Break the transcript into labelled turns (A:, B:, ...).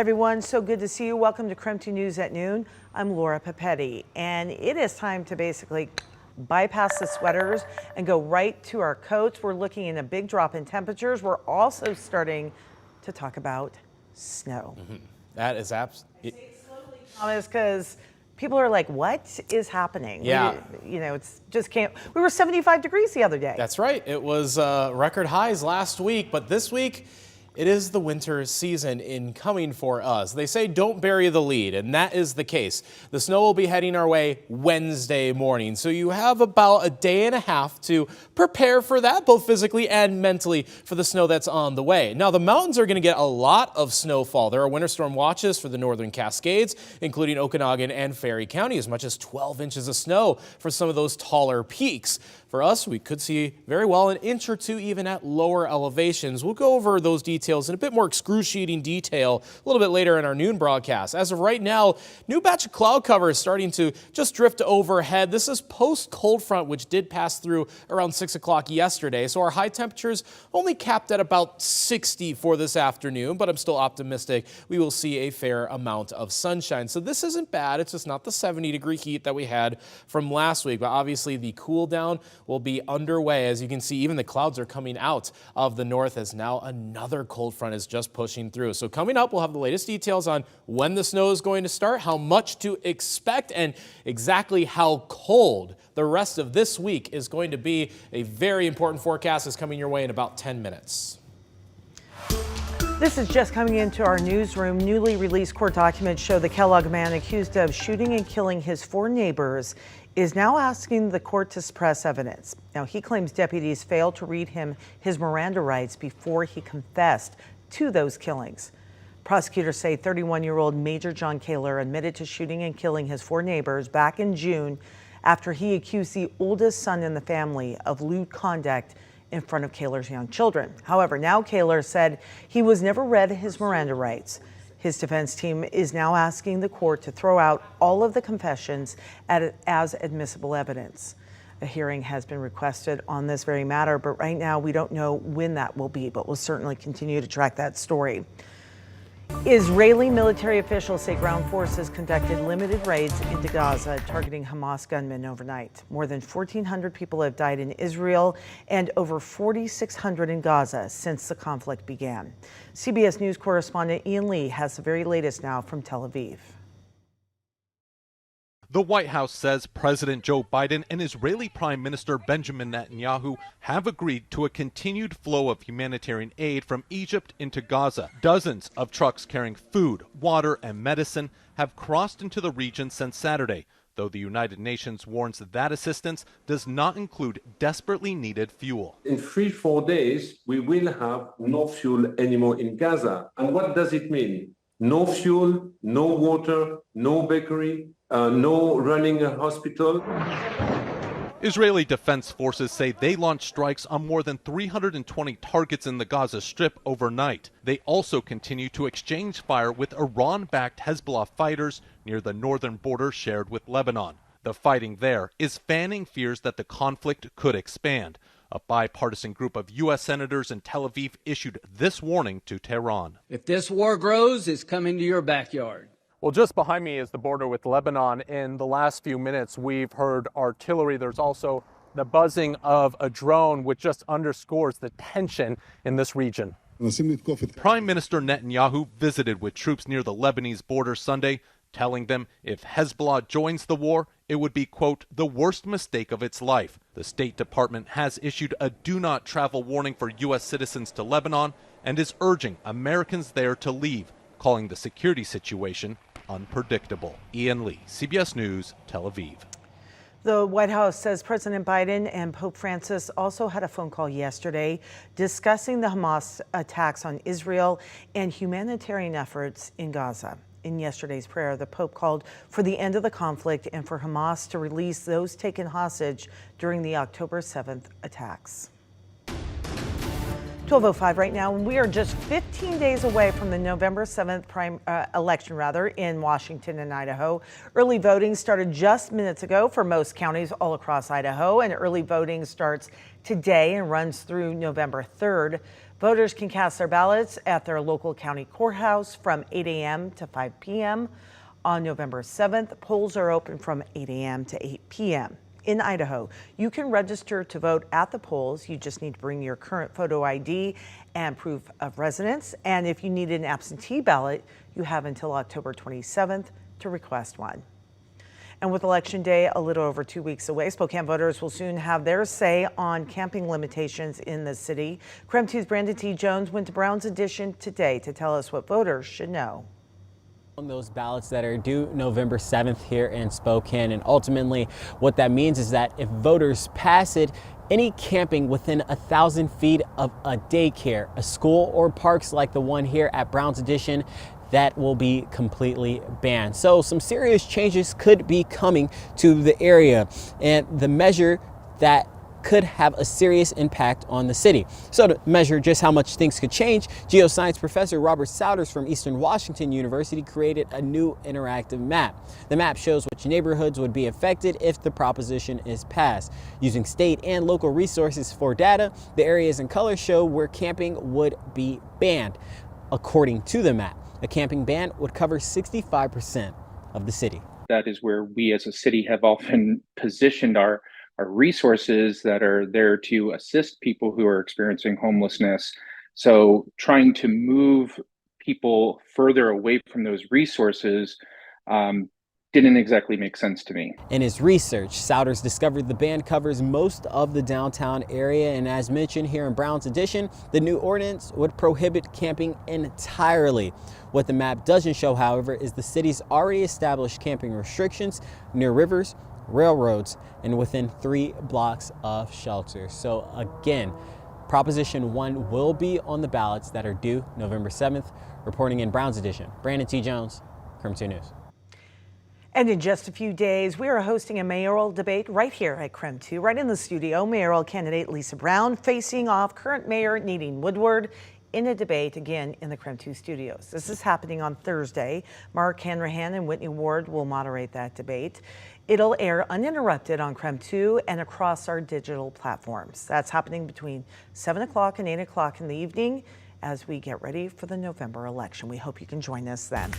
A: Everyone, so good to see you. Welcome to KREM 2 News at noon. I'm Laura Papetti, and it is time to basically bypass the sweaters and go right to our coats. We're looking at a big drop in temperatures. We're also starting to talk about snow.
B: That is absolutely.
A: Thomas, because people are like, what is happening?
B: Yeah.
A: It's just can't. We were 75 degrees the other day.
B: That's right. It was record highs last week, but this week it is the winter season incoming for us. They say don't bury the lead, and that is the case. The snow will be heading our way Wednesday morning, so you have about a day and a half to prepare for that, both physically and mentally, for the snow that's on the way. Now, the mountains are going to get a lot of snowfall. There are winter storm watches for the northern Cascades, including Okanagan and Ferry County, as much as 12 inches of snow for some of those taller peaks. For us, we could see very well an inch or two even at lower elevations. We'll go over those details in a bit more excruciating detail a little bit later in our noon broadcast. As of right now, new batch of cloud cover is starting to just drift overhead. This is post cold front, which did pass through around 6 o'clock yesterday. So our high temperatures only capped at about 60 for this afternoon, but I'm still optimistic we will see a fair amount of sunshine. So this isn't bad. It's just not the 70-degree heat that we had from last week, but obviously the cool down will be underway. As you can see, even the clouds are coming out of the north as now another cold front is just pushing through. So coming up, we'll have the latest details on when the snow is going to start, how much to expect, and exactly how cold the rest of this week is going to be. A very important forecast is coming your way in about 10 minutes.
A: This is just coming into our newsroom. Newly released court documents show the Kellogg man accused of shooting and killing his 4 neighbors is now asking the court to suppress evidence. Now, he claims deputies failed to read him his Miranda rights before he confessed to those killings. Prosecutors say 31-year-old Major John Kaler admitted to shooting and killing his 4 neighbors back in June after he accused the oldest son in the family of lewd conduct in front of Kaler's young children. However, now Kaler said he was never read his Miranda rights. His defense team is now asking the court to throw out all of the confessions as admissible evidence. A hearing has been requested on this very matter, but right now we don't know when that will be, but we'll certainly continue to track that story. Israeli military officials say ground forces conducted limited raids into Gaza, targeting Hamas gunmen overnight. More than 1,400 people have died in Israel and over 4,600 in Gaza since the conflict began. CBS News correspondent Ian Lee has the very latest now from Tel Aviv.
C: The White House says President Joe Biden and Israeli Prime Minister Benjamin Netanyahu have agreed to a continued flow of humanitarian aid from Egypt into Gaza. Dozens of trucks carrying food, water, and medicine have crossed into the region since Saturday, though the United Nations warns that assistance does not include desperately needed fuel.
D: In 3-4 days, we will have no fuel anymore in Gaza. And what does it mean? No fuel, no water, no bakery, no running a hospital.
C: Israeli Defense Forces say they launched strikes on more than 320 targets in the Gaza Strip overnight. They also continue to exchange fire with Iran-backed Hezbollah fighters near the northern border shared with Lebanon. The fighting there is fanning fears that the conflict could expand. A bipartisan group of U.S. senators in Tel Aviv issued this warning to Tehran.
E: If this war grows, it's coming to your backyard.
F: Well, just behind me is the border with Lebanon. In the last few minutes, we've heard artillery. There's also the buzzing of a drone, which just underscores the tension in this region.
C: Prime Minister Netanyahu visited with troops near the Lebanese border Sunday, telling them if Hezbollah joins the war, it would be, quote, the worst mistake of its life. The State Department has issued a do not travel warning for U.S. citizens to Lebanon and is urging Americans there to leave, calling the security situation unpredictable. Ian Lee, CBS News, Tel Aviv.
A: The White House says President Biden and Pope Francis also had a phone call yesterday discussing the Hamas attacks on Israel and humanitarian efforts in Gaza. In yesterday's prayer, the Pope called for the end of the conflict and for Hamas to release those taken hostage during the October 7th attacks. 12:05 right now, and we are just 15 days away from the November 7th election in Washington and Idaho. Early voting started just minutes ago for most counties all across Idaho, and early voting starts today and runs through November 3rd. Voters can cast their ballots at their local county courthouse from 8 a.m. to 5 p.m. On November 7th, polls are open from 8 a.m. to 8 p.m. In Idaho, you can register to vote at the polls. You just need to bring your current photo ID and proof of residence. And if you need an absentee ballot, you have until October 27th to request one. And with Election Day a little over 2 weeks away, Spokane voters will soon have their say on camping limitations in the city. KREM 2's Brandon T. Jones went to Brown's Edition today to tell us what voters should know.
G: Those ballots that are due November 7th here in Spokane, and ultimately what that means is that if voters pass it, any camping within 1,000 feet of a daycare, a school, or parks like the one here at Brown's Edition, that will be completely banned. So some serious changes could be coming to the area, and the measure that could have a serious impact on the city. So to measure just how much things could change, geoscience professor Robert Souders from Eastern Washington University created a new interactive map. The map shows which neighborhoods would be affected if the proposition is passed. Using state and local resources for data, the areas in color show where camping would be banned. According to the map, a camping ban would cover 65% of the city.
H: That is where we as a city have often positioned our resources that are there to assist people who are experiencing homelessness. So trying to move people further away from those resources didn't exactly make sense to me.
G: In his research, Souders discovered the ban covers most of the downtown area, and as mentioned here in Brown's Edition, the new ordinance would prohibit camping entirely. What the map doesn't show, however, is the city's already established camping restrictions near rivers, railroads, and within 3 blocks of shelters. So again, Proposition 1 will be on the ballots that are due November 7th. Reporting in Brown's Edition, Brandon T. Jones, KREM 2 News.
A: And in just a few days, we are hosting a mayoral debate right here at KREM 2, right in the studio. Mayoral candidate Lisa Brown facing off current mayor Nadine Woodward in a debate again in the KREM 2 studios. This is happening on Thursday. Mark Hanrahan and Whitney Ward will moderate that debate. It'll air uninterrupted on KREM 2 and across our digital platforms. That's happening between 7 o'clock and 8 o'clock in the evening as we get ready for the November election. We hope you can join us then.